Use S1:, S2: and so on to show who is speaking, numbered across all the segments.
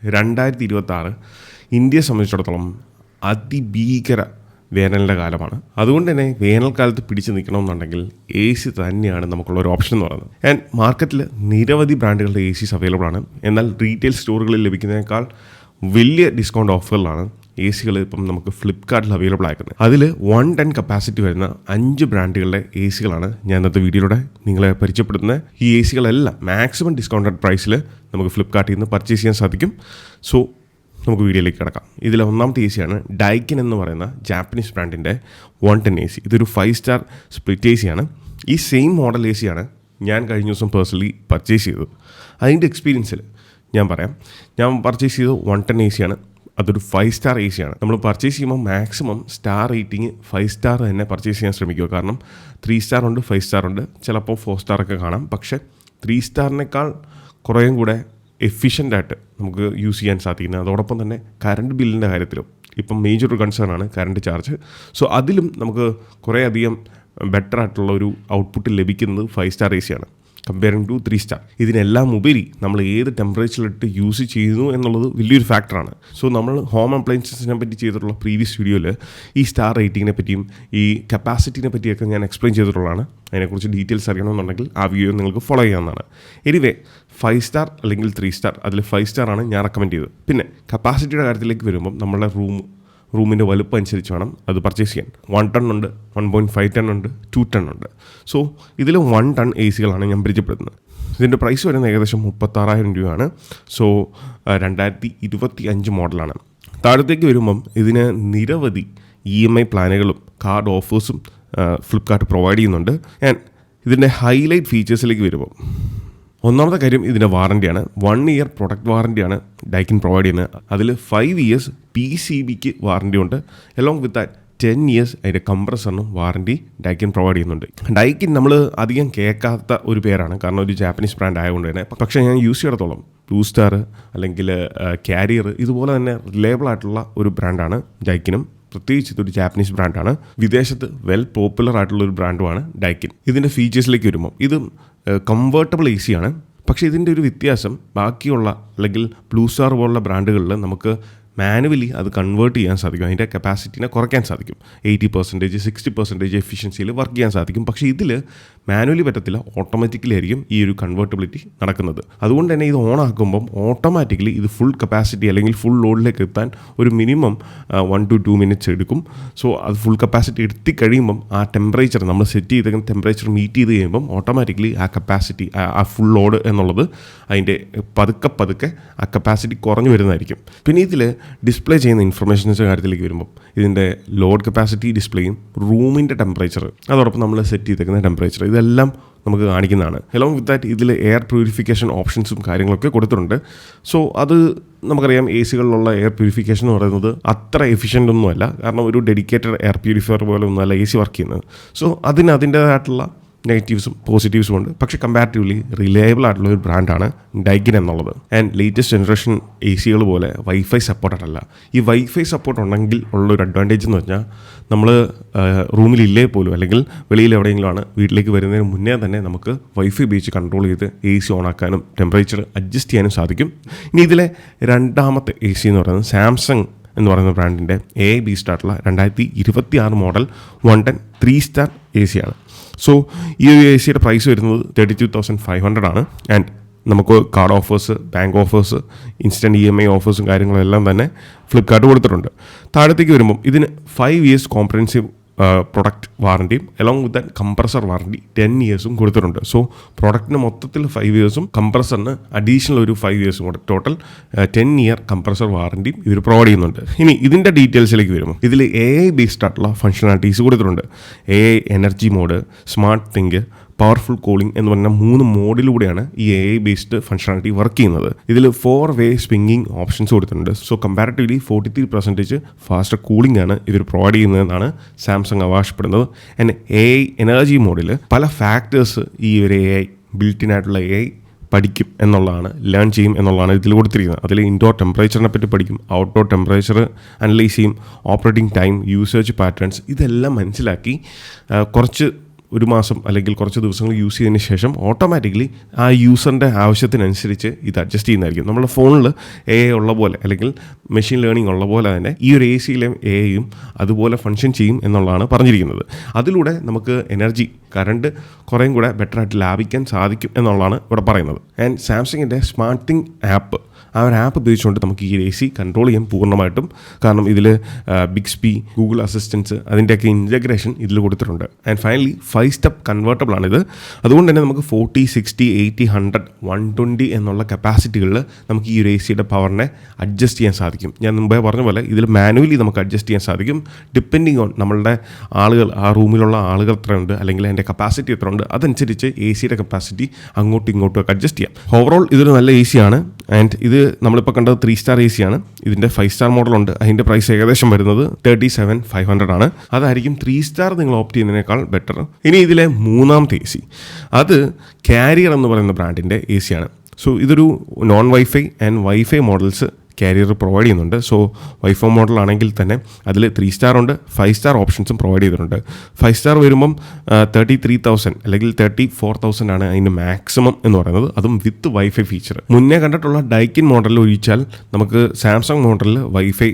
S1: 2026 ഇന്ത്യയെ സംബന്ധിച്ചിടത്തോളം അതിഭീകര വേനലിൻ്റെ കാലമാണ്. അതുകൊണ്ട് തന്നെ വേനൽക്കാലത്ത് പിടിച്ചു നിൽക്കണമെന്നുണ്ടെങ്കിൽ എ സി തന്നെയാണ് നമുക്കുള്ള ഒരു ഓപ്ഷൻ എന്ന് പറയുന്നത്. ആൻഡ് മാർക്കറ്റിൽ നിരവധി ബ്രാൻഡുകളുടെ എ സീസ് അവൈലബിൾ ആണ്. എന്നാൽ റീറ്റെയിൽ സ്റ്റോറുകളിൽ ലഭിക്കുന്നതിനേക്കാൾ വലിയ ഡിസ്കൗണ്ട് ഓഫറിലാണ് എ സികൾ ഇപ്പം നമുക്ക് ഫ്ലിപ്കാർട്ടിൽ അവൈലബിൾ ആക്കുന്നത്. അതിൽ 110 കപ്പാസിറ്റി വരുന്ന 5 ബ്രാൻഡുകളുടെ എ സികളാണ് ഞാൻ ഇന്നത്തെ വീഡിയോയിലൂടെ നിങ്ങളെ പരിചയപ്പെടുത്തുന്നത്. ഈ എ സികളെല്ലാം മാക്സിമം ഡിസ്കൗണ്ടഡ് പ്രൈസിൽ നമുക്ക് ഫ്ലിപ്കാർട്ടിൽ നിന്ന് പർച്ചേസ് ചെയ്യാൻ സാധിക്കും. സോ നമുക്ക് വീഡിയോയിലേക്ക് കിടക്കാം. ഇതിലെ ഒന്നാമത്തെ എ സിയാണ് ഡൈക്കിൻ എന്ന് പറയുന്ന ജാപ്പനീസ് ബ്രാൻഡിൻ്റെ 110 എ സി. ഇതൊരു 5 സ്റ്റാർ സ്പ്ലിറ്റ് എ സിയാണ്. ഈ സെയിം മോഡൽ എ സിയാണ് ഞാൻ കഴിഞ്ഞ ദിവസം പേഴ്സണലി പർച്ചേസ് ചെയ്തത്. അതിൻ്റെ എക്സ്പീരിയൻസിൽ ഞാൻ പറയാം. ഞാൻ പർച്ചേസ് ചെയ്തത് 110 എ സിയാണ്. അതൊരു 5 സ്റ്റാർ എ സിയാണ്. നമ്മൾ പർച്ചേസ് ചെയ്യുമ്പോൾ മാക്സിമം സ്റ്റാർ റേറ്റിംഗ് 5 സ്റ്റാർ തന്നെ പർച്ചേസ് ചെയ്യാൻ ശ്രമിക്കുക. കാരണം 3 സ്റ്റാർ ഉണ്ട്, 5 സ്റ്റാർ ഉണ്ട്, ചിലപ്പോൾ 4 സ്റ്റാറൊക്കെ കാണാം. പക്ഷേ 3 സ്റ്റാറിനേക്കാൾ കുറേയും കൂടെ എഫിഷ്യൻ്റായിട്ട് നമുക്ക് യൂസ് ചെയ്യാൻ സാധിക്കുന്നത്. അതോടൊപ്പം തന്നെ കറണ്ട് ബില്ലിൻ്റെ കാര്യത്തിലും ഇപ്പം മേജർ ഒരു കൺസേൺ ആണ് കറണ്ട് ചാർജ്. സോ അതിലും നമുക്ക് കുറേ അധികം ബെറ്റർ ആയിട്ടുള്ള ഒരു ഔട്ട്പുട്ട് ലഭിക്കുന്നത് 5 സ്റ്റാർ എ സിയാണ് കമ്പയറിങ് ടു 3 സ്റ്റാർ. ഇതിനെല്ലാം ഉപരി നമ്മൾ ഏത് ടെമ്പറേച്ചറിലിട്ട് യൂസ് ചെയ്യുന്നു എന്നുള്ളത് വലിയൊരു ഫാക്ടറാണ്. സോ നമ്മൾ ഹോം അപ്ലയൻസസിനെ പറ്റി ചെയ്തിട്ടുള്ള പ്രീവിയസ് വീഡിയോയിൽ ഈ സ്റ്റാർ റേറ്റിങ്ങിനെ പറ്റിയും ഈ കപ്പാസിറ്റിനെ പറ്റിയൊക്കെ ഞാൻ എക്സ്പ്ലെയിൻ ചെയ്തിട്ടുള്ളതാണ്. അതിനെക്കുറിച്ച് ഡീറ്റെയിൽസ് അറിയണമെന്നുണ്ടെങ്കിൽ ആ വീഡിയോ നിങ്ങൾക്ക് ഫോളോ ചെയ്യാവുന്നതാണ്. എനിവേ 5 സ്റ്റാർ അല്ലെങ്കിൽ 3 സ്റ്റാർ, അതിൽ 5 സ്റ്റാർ ആണ് ഞാൻ റെക്കമെൻഡ് ചെയ്തത്. പിന്നെ കപ്പാസിറ്റിയുടെ കാര്യത്തിലേക്ക് വരുമ്പം നമ്മളുടെ റൂമിൻ്റെ വലുപ്പം അനുസരിച്ച് വേണം അത് പർച്ചേസ് ചെയ്യാൻ. 1 ടൺ ഉണ്ട്, 1.5 ടൺ ഉണ്ട്, 2 ടൺ ഉണ്ട്. സോ ഇതിൽ 1 ടൺ എ സികളാണ് ഞാൻ പരിചയപ്പെടുന്നത്. ഇതിൻ്റെ പ്രൈസ് വരുന്നത് ഏകദേശം 36,000 രൂപയാണ്. സോ 2025 മോഡലാണ്. താഴത്തേക്ക് വരുമ്പം ഇതിന് നിരവധി EMI പ്ലാനുകളും കാർഡ് ഓഫേഴ്സും ഫ്ലിപ്കാർട്ട് പ്രൊവൈഡ് ചെയ്യുന്നുണ്ട്. ആൻഡ് ഇതിൻ്റെ ഹൈലൈറ്റ് ഫീച്ചേഴ്സിലേക്ക് വരുമ്പം ഒന്നാമത്തെ കാര്യം ഇതിൻ്റെ വാറൻറ്റിയാണ്. 1 ഇയർ പ്രൊഡക്റ്റ് വാറൻറ്റിയാണ് ഡൈക്കിൻ പ്രൊവൈഡ് ചെയ്യുന്നത്. അതിൽ 5 ഇയേഴ്സ് PCBക്ക് വാറൻറ്റി ഉണ്ട്. അലോങ് വിത്ത് ദാറ്റ് 10 ഇയേഴ്സ് അതിൻ്റെ കംപ്രസറിനും വാറൻറ്റി ഡൈക്കിൻ പ്രൊവൈഡ് ചെയ്യുന്നുണ്ട്. ഡൈക്കിൻ നമ്മൾ അധികം കേൾക്കാത്ത ഒരു പേരാണ്, കാരണം ഒരു ജാപ്പനീസ് ബ്രാൻഡ് ആയതുകൊണ്ട് തന്നെ. പക്ഷേ ഞാൻ യൂസ് ചെയ്തിടത്തോളം ബ്ലൂ സ്റ്റാർ അല്ലെങ്കിൽ കാരിയർ ഇതുപോലെ തന്നെ റിലയബിൾ ആയിട്ടുള്ള ഒരു ബ്രാൻഡാണ് ഡൈക്കിനും. പ്രത്യേകിച്ച് ഇതൊരു ജാപ്പനീസ് ബ്രാൻഡാണ്. വിദേശത്ത് വെൽ പോപ്പുലർ ആയിട്ടുള്ള ഒരു ബ്രാൻഡുമാണ് ഡൈക്കിൻ. ഇതിൻ്റെ ഫീച്ചേഴ്സിലേക്ക് വരുമ്പോൾ ഇത് കംഫർട്ടബിൾ എ സിയാണ്. പക്ഷേ ഇതിൻ്റെ ഒരു വ്യത്യാസം ബാക്കിയുള്ള അല്ലെങ്കിൽ ബ്ലൂ സ്റ്റാർ പോലുള്ള ബ്രാൻഡുകളിൽ നമുക്ക് മാനുവലി അത് കൺവേർട്ട് ചെയ്യാൻ സാധിക്കും. അതിൻ്റെ കപ്പാസിറ്റിനെ കുറയ്ക്കാൻ സാധിക്കും. 80%, 60% എഫിഷ്യൻസിയിൽ വർക്ക് ചെയ്യാൻ സാധിക്കും. പക്ഷേ ഇതിൽ മാനുവലി പറ്റത്തില്ല, ഓട്ടോമാറ്റിക്കലി ആയിരിക്കും ഈ ഒരു കൺവേർട്ടബിലിറ്റി നടക്കുന്നത്. അതുകൊണ്ട് തന്നെ ഇത് ഓൺ ആക്കുമ്പം ഓട്ടോമാറ്റിക്കലി ഇത് ഫുൾ കപ്പാസിറ്റി അല്ലെങ്കിൽ ഫുൾ ലോഡിലേക്ക് എത്താൻ ഒരു മിനിമം 1 to 2 മിനിറ്റ്സ് എടുക്കും. സോ അത് ഫുൾ കപ്പാസിറ്റി എത്തിക്കഴിയുമ്പം ആ ടെമ്പറേച്ചർ നമ്മൾ സെറ്റ് ചെയ്ത ടെമ്പറേച്ചർ മീറ്റ് ചെയ്ത് കഴിയുമ്പം ഓട്ടോമാറ്റിക്കലി ആ കപ്പാസിറ്റി ആ ഫുൾ ലോഡ് എന്നുള്ളത് അതിൻ്റെ പതുക്കെ ആ കപ്പാസിറ്റി കുറഞ്ഞു വരുന്നതായിരിക്കും. പിന്നെ ഇതിൽ ഡിസ്പ്ലേ ചെയ്യുന്ന ഇൻഫർമേഷൻസിൻ്റെ കാര്യത്തിലേക്ക് വരുമ്പോൾ ഇതിൻ്റെ ലോഡ് കപ്പാസിറ്റി ഡിസ്പ്ലേയും റൂമിൻ്റെ ടെമ്പറേച്ചർ അതോടൊപ്പം നമ്മൾ സെറ്റ് ചെയ്തേക്കുന്ന ടെമ്പറേച്ചർ ഇതെല്ലാം നമുക്ക് കാണിക്കുന്നതാണ്. അലോങ് വിത്ത് ദാറ്റ് ഇതിൽ എയർ പ്യൂരിഫിക്കേഷൻ ഓപ്ഷൻസും കാര്യങ്ങളൊക്കെ കൊടുത്തിട്ടുണ്ട്. സോ അത് നമുക്കറിയാം എ സികളിലുള്ള എയർ പ്യൂരിഫിക്കേഷൻ എന്ന് പറയുന്നത് അത്ര എഫിഷ്യൻ്റ് ഒന്നുമല്ല. കാരണം ഒരു ഡെഡിക്കേറ്റഡ് എയർ പ്യൂരിഫയർ പോലെ ഒന്നുമല്ല എ സി വർക്ക് ചെയ്യുന്നത്. സോ അതിൻ്റേതായിട്ടുള്ള നെഗറ്റീവ്സും പോസിറ്റീവ്സും ഉണ്ട്. പക്ഷേ കമ്പാരിറ്റീവ്ലി റിലയബിൾ ആയിട്ടുള്ള ഒരു ബ്രാൻഡാണ് ഡൈക്കിൻ എന്നുള്ളത്. ആൻഡ് ലേറ്റസ്റ്റ് ജനറേഷൻ എ സികൾ പോലെ വൈഫൈ സപ്പോർട്ടഡ് അല്ല. ഈ വൈഫൈ സപ്പോർട്ട് ഉണ്ടെങ്കിൽ ഉള്ളൊരു അഡ്വാൻറ്റേജ് എന്ന് പറഞ്ഞാൽ നമ്മൾ റൂമിലില്ലേ പോലും അല്ലെങ്കിൽ വെളിയിൽ എവിടെയെങ്കിലും ആണ് വീട്ടിലേക്ക് വരുന്നതിന് മുന്നേ തന്നെ നമുക്ക് വൈഫൈ ഉപയോഗിച്ച് കൺട്രോൾ ചെയ്ത് എ സി ഓണാക്കാനും ടെമ്പറേച്ചർ അഡ്ജസ്റ്റ് ചെയ്യാനും സാധിക്കും. ഇനി ഇതിലെ രണ്ടാമത്തെ എ സി എന്ന് പറയുന്നത് സാംസങ് എന്ന് പറയുന്ന ബ്രാൻഡിൻ്റെ AI ബീസ്റ്റ് ആയിട്ടുള്ള 2026 മോഡൽ 110 3 സ്റ്റാർ എ സിയാണ്. സോ ഈ ഒരു എ സിയുടെ പ്രൈസ് വരുന്നത് 32,500 ആണ്. ആൻഡ് നമുക്ക് card offers, bank offers, instant EMI ഓഫേഴ്സും കാര്യങ്ങളെല്ലാം തന്നെ ഫ്ലിപ്കാർട്ട് കൊടുത്തിട്ടുണ്ട്. താഴത്തേക്ക് വരുമ്പം ഇതിന് 5 ഇയേഴ്സ് കോംപ്രഹെൻസീവ് പ്രൊഡക്റ്റ് വാറൻറ്റിയും along with that compressor warranty 10 ഇയേഴ്സും കൊടുത്തിട്ടുണ്ട്. സോ പ്രൊഡക്റ്റിന് മൊത്തത്തിൽ 5 ഇയേഴ്സും കംപ്രസറിന് അഡീഷണൽ ഒരു 5 ഇയേഴ്സും കൂടെ ടോട്ടൽ 10 ഇയർ കംപ്രസർ വാറൻറ്റിയും ഇവർ പ്രൊവൈഡ് ചെയ്യുന്നുണ്ട്. ഇനി ഇതിൻ്റെ ഡീറ്റെയിൽസിലേക്ക് വരുമ്പോൾ ഇതിൽ AI ബേസ്ഡ് ആയിട്ടുള്ള ഫംഗ്ഷനാലിറ്റീസ് കൊടുത്തിട്ടുണ്ട്. AI energy mode, smart think, powerful cooling എന്ന് പറഞ്ഞ 3 മോഡിലൂടെയാണ് ഈ AI ബേസ്ഡ് ഫംഗ്ഷനാലിറ്റി വർക്ക് ചെയ്യുന്നത്. ഇതിൽ 4-വേ സ്വിംഗിങ് ഓപ്ഷൻസ് കൊടുത്തിട്ടുണ്ട്. സോ കമ്പാരിറ്റീവ്ലി 43% ഫാസ്റ്റർ കൂളിംഗ് ആണ് ഇവർ പ്രൊവൈഡ് ചെയ്യുന്നതെന്നാണ് സാംസങ് അവകാശപ്പെടുന്നത്. ആൻഡ് AI എനർജി മോഡിൽ പല ഫാക്ടേഴ്സ് ഈ ഒരു AI ബിൽറ്റിൻ ആയിട്ടുള്ള AI പഠിക്കും എന്നുള്ളതാണ്, ലേൺ ചെയ്യും എന്നുള്ളതാണ് ഇതിൽ കൊടുത്തിരിക്കുന്നത്. അതിൽ ഇൻഡോർ ടെമ്പറേച്ചറിനെ പറ്റി പഠിക്കും, ഔട്ട്ഡോർ ടെമ്പറേച്ചർ അനലൈസ് ചെയ്യും, ഓപ്പറേറ്റിംഗ് ടൈം, യൂസേജ് പാറ്റേൺസ് ഇതെല്ലാം മനസ്സിലാക്കി കുറച്ച് ഒരു മാസം അല്ലെങ്കിൽ കുറച്ച് ദിവസങ്ങൾ യൂസ് ചെയ്തതിന് ശേഷം ഓട്ടോമാറ്റിക്കലി ആ യൂസറിൻ്റെ ആവശ്യത്തിനനുസരിച്ച് ഇത് അഡ്ജസ്റ്റ് ചെയ്യുന്നതായിരിക്കും. നമ്മുടെ ഫോണിൽ എ ഉള്ള പോലെ അല്ലെങ്കിൽ മെഷീൻ ലേണിംഗ് ഉള്ള പോലെ തന്നെ ഈ ഒരു AC-യിലെ എയും അതുപോലെ ഫങ്ഷൻ ചെയ്യും എന്നുള്ളതാണ് പറഞ്ഞിരിക്കുന്നത്. അതിലൂടെ നമുക്ക് എനർജി കറണ്ട് കുറേയും കൂടെ ബെറ്ററായിട്ട് ലാഭിക്കാൻ സാധിക്കും എന്നുള്ളതാണ് ഇവിടെ പറയുന്നത്. ആൻഡ് സാംസങ്ങിൻ്റെ സ്മാർട്ട് തിങ് ആപ്പ്, ആ ഒരു ആപ്പ് ഉപയോഗിച്ചുകൊണ്ട് നമുക്ക് ഈ AC കൺട്രോൾ ചെയ്യാൻ പൂർണ്ണമായിട്ടും. കാരണം ഇതിൽ ബിക്സ്ബി, ഗൂഗിൾ അസിസ്റ്റൻസ് അതിൻ്റെയൊക്കെ ഇൻറ്റഗ്രേഷൻ ഇതിൽ കൊടുത്തിട്ടുണ്ട്. ആൻഡ് ഫൈനലി 5 സ്റ്റെപ്പ് കൺവേർട്ടബിൾ ആണിത്. അതുകൊണ്ട് തന്നെ നമുക്ക് 40, 60, 80, 100, 120 എന്നുള്ള കപ്പാസിറ്റികളിൽ നമുക്ക് ഈ ഒരു AC-യുടെ പവറിനെ അഡ്ജസ്റ്റ് ചെയ്യാൻ സാധിക്കും. ഞാൻ മുമ്പേ പറഞ്ഞ പോലെ ഇതിൽ മാനുവലി നമുക്ക് അഡ്ജസ്റ്റ് ചെയ്യാൻ സാധിക്കും. ഡിപ്പെൻഡിങ് ഓൺ നമ്മളുടെ ആളുകൾ, ആ റൂമിലുള്ള ആളുകൾ എത്രയുണ്ട് അല്ലെങ്കിൽ അതിൻ്റെ കപ്പാസിറ്റി എത്ര ഉണ്ട്, അതനുസരിച്ച് AC-യുടെ കപ്പാസിറ്റി അങ്ങോട്ടും ഇങ്ങോട്ടും ഒക്കെ അഡ്ജസ്റ്റ് ചെയ്യാം. ഓവറോൾ ഇതൊരു നല്ല AC ആണ്. ആൻഡ് ഇത് നമ്മളിപ്പോൾ കണ്ടത് 3 സ്റ്റാർ AC ആണ്. ഇതിൻ്റെ 5 സ്റ്റാർ മോഡലുണ്ട്. അതിൻ്റെ പ്രൈസ് ഏകദേശം വരുന്നത് 37,500 ആണ്. അതായിരിക്കും 3 സ്റ്റാർ നിങ്ങൾ ഓപ്റ്റ് ചെയ്യുന്നതിനേക്കാൾ ബെറ്റർ. ഇനി ഇതിലെ മൂന്നാമത്തെ AC, അത് കാരിയർ എന്ന് പറയുന്ന ബ്രാൻഡിൻ്റെ AC ആണ്. സോ ഇതൊരു non wifi and wifi models carrier provide ചെയ്യുന്നുണ്ട്. സോ വൈഫൈ മോഡലാണെങ്കിൽ തന്നെ അതിൽ 3 സ്റ്റാർ ഉണ്ട്, 5 സ്റ്റാർ ഓപ്ഷൻസും പ്രൊവൈഡ് ചെയ്തിട്ടുണ്ട്. 5 സ്റ്റാർ വരുമ്പം 33,000 അല്ലെങ്കിൽ 34,000 ആണ് അതിൻ്റെ മാക്സിമം എന്ന് പറയുന്നത്, അതും വിത്ത് വൈഫൈ ഫീച്ചർ. മുന്നേ കണ്ടിട്ടുള്ള ഡൈക്കിൻ മോഡലിൽ ഒഴിച്ചാൽ നമുക്ക് സാംസങ് മോഡലിൽ വൈഫൈ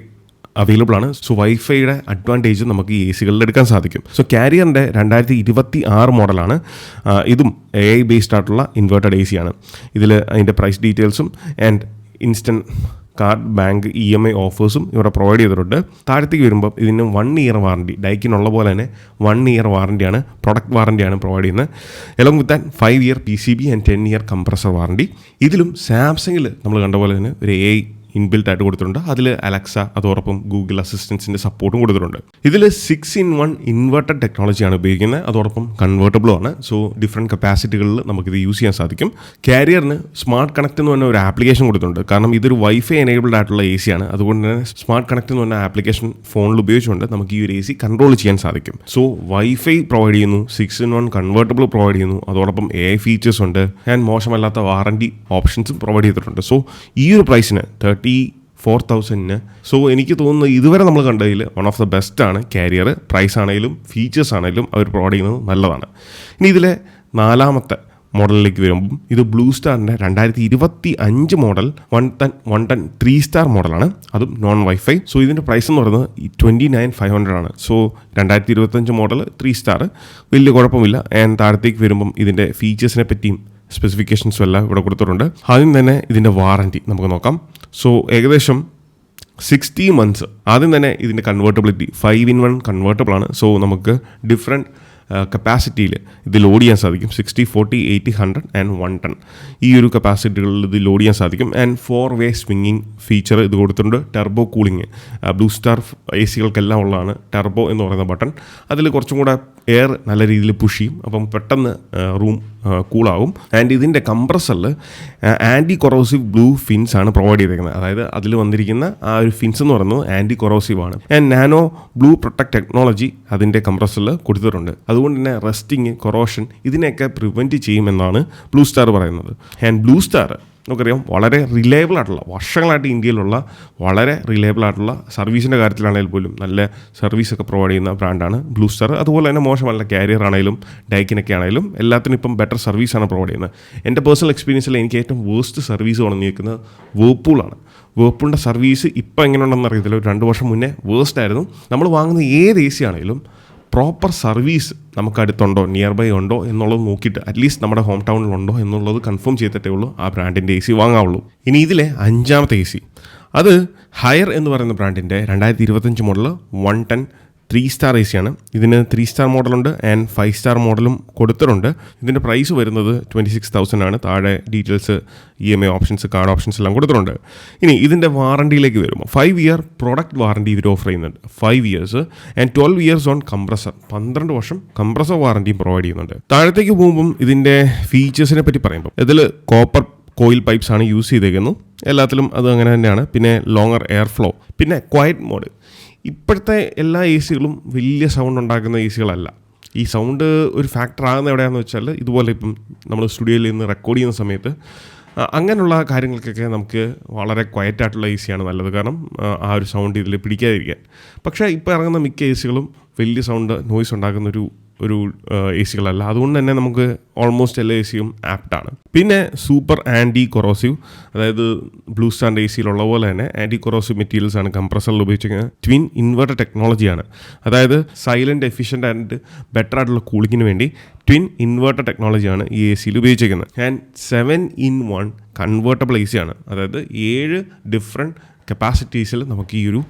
S1: അവൈലബിൾ ആണ്. സോ വൈഫൈയുടെ അഡ്വാൻറ്റേജ് നമുക്ക് ഈ AC-കളിൽ എടുക്കാൻ സാധിക്കും. സോ കാരിയറിൻ്റെ 2026 മോഡലാണ്. ഇതും AI ബേസ്ഡ് ആയിട്ടുള്ള ഇൻവേർട്ടഡ് AC ആണ്. ഇതിൽ അതിൻ്റെ പ്രൈസ് ഡീറ്റെയിൽസും and instant card, bank, EMI ഓഫേഴ്സും ഇവിടെ പ്രൊവൈഡ് ചെയ്തിട്ടുണ്ട്. താഴത്തേക്ക് വരുമ്പോൾ ഇതിന് 1 ഇയർ വാറണ്ടി, ഡൈക്കിനുള്ള പോലെ തന്നെ 1 ഇയർ വാറണ്ടിയാണ്, പ്രൊഡക്റ്റ് വാറണ്ടിയാണ് പ്രൊവൈഡ് ചെയ്യുന്നത്. Along with that 5 year PCB and 10 year compressor warranty. ഇതിലും സാംസങ്ങിൽ നമ്മൾ കണ്ട പോലെ തന്നെ ഒരു AI ഇൻബിൽറ്റ് ആയിട്ട് കൊടുത്തിട്ടുണ്ട്. അതിൽ അലക്സ, അതോടൊപ്പം ഗൂഗിൾ അസിസ്റ്റൻസിൻ്റെ സപ്പോർട്ടും കൊടുത്തിട്ടുണ്ട്. ഇതിൽ 6-in-1 ഇൻവേർട്ടഡ് ടെക്നോളജിയാണ് ഉപയോഗിക്കുന്നത്. അതോടൊപ്പം കൺവേർട്ടബിളും ആണ്. സോ ഡിഫറെൻറ്റ് കപ്പാസിറ്റികളിൽ നമുക്കിത് യൂസ് ചെയ്യാൻ സാധിക്കും. കാരിയറിന് സ്മാർട്ട് കണക്ട് എന്ന് പറഞ്ഞ ഒരു ആപ്ലിക്കേഷൻ കൊടുത്തിട്ടുണ്ട്. കാരണം ഇതൊരു വൈഫൈ എനേബിൾഡ് ആയിട്ടുള്ള AC ആണ്. അതുകൊണ്ട് തന്നെ സ്മാർട്ട് കണക്ട് എന്ന് പറഞ്ഞ ആപ്ലിക്കേഷൻ ഫോണിൽ ഉപയോഗിച്ചുകൊണ്ട് നമുക്ക് ഈ ഒരു AC കൺട്രോൾ ചെയ്യാൻ സാധിക്കും. സോ വൈഫൈ പ്രൊവൈഡ് ചെയ്യുന്നു, 6-in-1 കൺവേർട്ടബിൾ പ്രൊവൈഡ് ചെയ്യുന്നു, അതോടൊപ്പം AI ഫീച്ചേഴ്സ് ഉണ്ട്, ആൻഡ് മോശമല്ലാത്ത വാറണ്ടി ഓപ്ഷൻസും പ്രൊവൈഡ് ചെയ്തിട്ടുണ്ട്. സോ ഈ ഒരു പ്രൈസിന് 34,000-ന് സോ എനിക്ക് തോന്നുന്നത് ഇതുവരെ നമ്മൾ കണ്ടതിൽ വൺ ഓഫ് ദ ബെസ്റ്റ് ആണ് കാരിയർ. പ്രൈസ് ആണെങ്കിലും ഫീച്ചേഴ്സ് ആണെങ്കിലും അവർ പ്രൊവൈഡ് ചെയ്യുന്നത് നല്ലതാണ്. ഇനി ഇതിലെ നാലാമത്തെ മോഡലിലേക്ക് വരുമ്പം ഇത് ബ്ലൂ സ്റ്റാറിൻ്റെ 2025 മോഡൽ 110 3 സ്റ്റാർ മോഡലാണ്, അതും നോൺ വൈഫൈ. സോ ഇതിൻ്റെ പ്രൈസ് എന്ന് പറയുന്നത് 29,500 ആണ്. സോ 2025 മോഡൽ 3 സ്റ്റാർ, വലിയ കുഴപ്പമില്ല. ആൻഡ് താഴത്തേക്ക് വരുമ്പം ഇതിൻ്റെ ഫീച്ചേഴ്സിനെ പറ്റിയും സ്പെസിഫിക്കേഷൻസും എല്ലാം ഇവിടെ കൊടുത്തിട്ടുണ്ട്. ആദ്യം തന്നെ ഇതിൻ്റെ വാറണ്ടി നമുക്ക് നോക്കാം. സോ ഏകദേശം 60 months. ആദ്യം തന്നെ ഇതിൻ്റെ കൺവേർട്ടബിലിറ്റി 5-in-1 കൺവേർട്ടബിൾ ആണ്. സോ നമുക്ക് ഡിഫറെൻറ്റ് കപ്പാസിറ്റിയിൽ ഇത് ലോഡ് ചെയ്യാൻ സാധിക്കും. 60, 40, 80, 100 ആൻഡ് 110 ഈ ഒരു കപ്പാസിറ്റികളിൽ ഇത് ലോഡ് ചെയ്യാൻ സാധിക്കും. ആൻഡ് 4-way സ്വിങ്ങിങ് ഫീച്ചർ ഇത് കൊടുത്തിട്ടുണ്ട്. ടെർബോ കൂളിങ് ബ്ലൂ സ്റ്റാർ AC-കൾക്കെല്ലാം ഉള്ളതാണ് ടെർബോ എന്ന് പറയുന്ന ബട്ടൺ. അതിൽ കുറച്ചും കൂടെ എയർ നല്ല രീതിയിൽ പുഷ് ചെയ്യും, അപ്പം പെട്ടെന്ന് റൂം കൂളാവും. ആൻഡ് ഇതിൻ്റെ കംപ്രസറിൽ ആൻറ്റി കൊറോസീവ് ബ്ലൂ ഫിൻസ് ആണ് പ്രൊവൈഡ് ചെയ്തിരിക്കുന്നത്. അതായത് അതിൽ വന്നിരിക്കുന്ന ആ ഒരു ഫിൻസ് എന്ന് പറയുന്നത് ആൻറ്റി കൊറോസീവ് ആണ്. And nano blue protect technology അതിൻ്റെ കംപ്രസറിൽ കൊടുത്തിട്ടുണ്ട്. അതുകൊണ്ട് തന്നെ റസ്റ്റിങ്, കൊറോഷൻ ഇതിനെയൊക്കെ പ്രിവെൻറ്റ് ചെയ്യുമെന്നാണ് ബ്ലൂ സ്റ്റാർ പറയുന്നത്. ആൻഡ് ബ്ലൂ സ്റ്റാർ നമുക്കറിയാം വളരെ റിലയബിൾ ആയിട്ടുള്ള, വർഷങ്ങളായിട്ട് ഇന്ത്യയിലുള്ള വളരെ റിലയബിൾ ആയിട്ടുള്ള സർവീസിൻ്റെ കാര്യത്തിലാണെങ്കിൽ പോലും നല്ല സർവീസൊക്കെ പ്രൊവൈഡ് ചെയ്യുന്ന ബ്രാൻഡാണ് ബ്ലൂ സ്റ്റാർ. അതുപോലെ തന്നെ മോശമല്ല കാരിയർ ആണെങ്കിലും ഡൈക്കിനൊക്കെ ആണെങ്കിലും എല്ലാത്തിനും ഇപ്പം ബെറ്റർ സർവീസാണ് പ്രൊവൈഡ് ചെയ്യുന്നത്. എൻ്റെ പേഴ്സണൽ എക്സ്പീരിയൻസിൽ എനിക്ക് ഏറ്റവും വേസ്റ്റ് സർവീസ് തുടങ്ങിയിരിക്കുന്നത് വേർപൂളാണ്. വേർപൂളിൻ്റെ സർവീസ് ഇപ്പോൾ എങ്ങനെയുണ്ടെന്ന് അറിയത്തില്ല. ഒരു 2 വർഷം മുന്നേ വേസ്റ്റ് ആയിരുന്നു. നമ്മൾ വാങ്ങുന്ന ഏത് AC ആണെങ്കിലും പ്രോപ്പർ സർവീസ് നമുക്ക് അടുത്തുണ്ടോ, നിയർ ബൈ ഉണ്ടോ എന്നുള്ളത് നോക്കിയിട്ട് അറ്റ്ലീസ്റ്റ് നമ്മുടെ ഹോം ടൗണിലുണ്ടോ എന്നുള്ളത് കൺഫേം ചെയ്തിട്ടേ ഉള്ളൂ ആ ബ്രാൻഡിൻ്റെ AC വാങ്ങാവുള്ളൂ. ഇനി ഇതിലെ 5ാമത്തെ AC, അത് ഹയർ എന്ന് പറയുന്ന ബ്രാൻഡിൻ്റെ 2025 മോഡൽ 110 3 സ്റ്റാർ AC ആണ്. ഇതിന് 3 സ്റ്റാർ മോഡലുണ്ട് ആൻഡ് 5 സ്റ്റാർ മോഡലും കൊടുത്തിട്ടുണ്ട്. ഇതിൻ്റെ പ്രൈസ് വരുന്നത് 26,000 ആണ്. താഴെ details, EMI options, card options എല്ലാം കൊടുത്തിട്ടുണ്ട്. ഇനി ഇതിൻ്റെ വാറണ്ടിയിലേക്ക് വരുമ്പോൾ 5 ഇയർ പ്രൊഡക്റ്റ് വാറണ്ടി ഇവർ ഓഫർ ചെയ്യുന്നുണ്ട്. 5 years and 12 years on compressor, 12 വർഷം കംപ്രസർ വാറണ്ടിയും പ്രൊവൈഡ് ചെയ്യുന്നുണ്ട്. താഴത്തേക്ക് പോകുമ്പം ഇതിൻ്റെ ഫീച്ചേഴ്സിനെ പറ്റി പറയുമ്പോൾ ഇതിൽ കോപ്പർ കോയിൽ പൈപ്സ് ആണ് യൂസ് ചെയ്തേക്കുന്നത്. എല്ലാത്തിലും അത് അങ്ങനെ തന്നെയാണ്. പിന്നെ ലോങ്ങർ എയർ ഫ്ലോ, പിന്നെ ക്വയറ്റ് മോഡ്. ഇപ്പോഴത്തെ എല്ലാ AC-കളും വലിയ സൗണ്ട് ഉണ്ടാക്കുന്ന AC-കളല്ല. ഈ സൗണ്ട് ഒരു ഫാക്ടർ ആകുന്ന എവിടെയാണെന്ന് വെച്ചാൽ ഇതുപോലെ ഇപ്പം നമ്മൾ സ്റ്റുഡിയോയിൽ നിന്ന് റെക്കോർഡ് ചെയ്യുന്ന സമയത്ത് അങ്ങനെയുള്ള കാര്യങ്ങൾക്കൊക്കെ നമുക്ക് വളരെ ക്വയറ്റായിട്ടുള്ള AC-യാണ് നല്ലത്. കാരണം ആ ഒരു സൗണ്ട് ഇതിൽ പിടിക്കാതിരിക്കാൻ. പക്ഷേ ഇപ്പോൾ ഇറങ്ങുന്ന മിക്ക AC-കളും വലിയ സൗണ്ട് നോയ്സ് ഉണ്ടാക്കുന്നൊരു ഒരു എ സികളല്ല. അതുകൊണ്ട് തന്നെ നമുക്ക് ഓൾമോസ്റ്റ് എല്ലാ എ സിയും ആപ്റ്റാണ്. പിന്നെ സൂപ്പർ ആൻറ്റി കൊറോസീവ്, അതായത് ബ്ലൂ സ്റ്റാറിൻ്റെ എ സിയിലുള്ള പോലെ തന്നെ ആൻറ്റി കൊറോസീവ് മെറ്റീരിയൽസ് ആണ് കംപ്രസറിൽ ഉപയോഗിച്ചിരിക്കുന്നത്. ട്വിൻ ഇൻവെർട്ടർ ടെക്നോളജിയാണ്, അതായത് സൈലൻറ്റ്, എഫിഷ്യൻ്റ് ആൻഡ് ബെറ്റർ ആയിട്ടുള്ള കൂളിങ്ങിന് വേണ്ടി ട്വിൻ ഇൻവെർട്ടർ ടെക്നോളജിയാണ് ഈ എ സിയിൽ ഉപയോഗിച്ചിരിക്കുന്നത്. ആൻഡ് 7-in-1 കൺവേർട്ടബിൾ എ സിയാണ്, അതായത് 7 ഡിഫറെൻറ്റ് കപ്പാസിറ്റീസിൽ നമുക്ക് ഈ ഒരു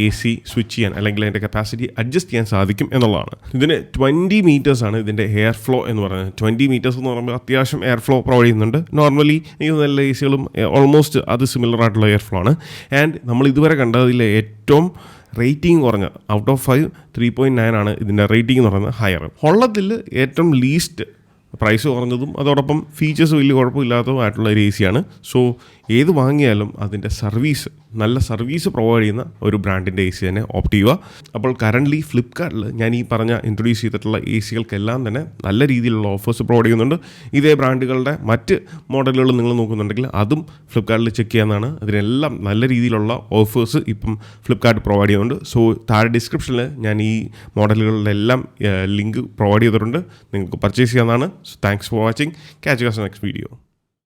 S1: എ സി സ്വിച്ച് ചെയ്യാൻ അല്ലെങ്കിൽ അതിൻ്റെ കപ്പാസിറ്റി അഡ്ജസ്റ്റ് ചെയ്യാൻ സാധിക്കും എന്നുള്ളതാണ്. ഇതിന് 20 മീറ്റേഴ്സാണ് ഇതിൻ്റെ എയർ ഫ്ലോ എന്ന് പറയുന്നത്. 20 മീറ്റേഴ്സ് എന്ന് പറയുമ്പോൾ അത്യാവശ്യം എയർ ഫ്ലോ പ്രൊവൈഡ് ചെയ്യുന്നുണ്ട്. നോർമലി ഈ നല്ല എ സികളും ഓൾമോസ്റ്റ് അത് സിമിലർ ആയിട്ടുള്ള എയർ ഫ്ലോ ആണ്. ആൻഡ് നമ്മൾ ഇതുവരെ കണ്ടതിലെ ഏറ്റവും റേറ്റിംഗ് കുറഞ്ഞ ഔട്ട് ഓഫ് 5 3.9 ആണ് ഇതിൻ്റെ റേറ്റിംഗ് എന്ന് പറയുന്നത്. ഹയർ ഉള്ളതിൽ ഏറ്റവും ലീസ്റ്റ് പ്രൈസ് കുറഞ്ഞതും അതോടൊപ്പം ഫീച്ചേഴ്സ് വലിയ കുഴപ്പമില്ലാത്തതുമായിട്ടുള്ള ഒരു എ സിയാണ്. സോ ഏത് വാങ്ങിയാലും അതിൻ്റെ സർവീസ്, നല്ല സർവീസ് പ്രൊവൈഡ് ചെയ്യുന്ന ഒരു ബ്രാൻഡിൻ്റെ എ സി തന്നെ ഓപ്റ്റ് ചെയ്യുക. അപ്പോൾ കറൻ്റ്ലി ഫ്ലിപ്കാർട്ടിൽ ഞാൻ ഈ പറഞ്ഞ ഇൻട്രൊഡ്യൂസ് ചെയ്തിട്ടുള്ള എ സികൾക്കെല്ലാം തന്നെ നല്ല രീതിയിലുള്ള ഓഫേഴ്സ് പ്രൊവൈഡ് ചെയ്യുന്നുണ്ട്. ഇതേ ബ്രാൻഡുകളുടെ മറ്റ് മോഡലുകൾ നിങ്ങൾ നോക്കുന്നുണ്ടെങ്കിൽ അതും ഫ്ലിപ്കാർട്ടിൽ ചെക്ക് ചെയ്യാവുന്നതാണ്. അതിനെല്ലാം നല്ല രീതിയിലുള്ള ഓഫേഴ്സ് ഇപ്പം ഫ്ലിപ്കാർട്ട് പ്രൊവൈഡ് ചെയ്യുന്നുണ്ട്. സോ താഴെ ഡിസ്ക്രിപ്ഷനിൽ ഞാൻ ഈ മോഡലുകളുടെ എല്ലാം ലിങ്ക് പ്രൊവൈഡ് ചെയ്തിട്ടുണ്ട്, നിങ്ങൾക്ക് പർച്ചേസ് ചെയ്യാവുന്നതാണ്. So thanks for watching. Catch you guys in the next video.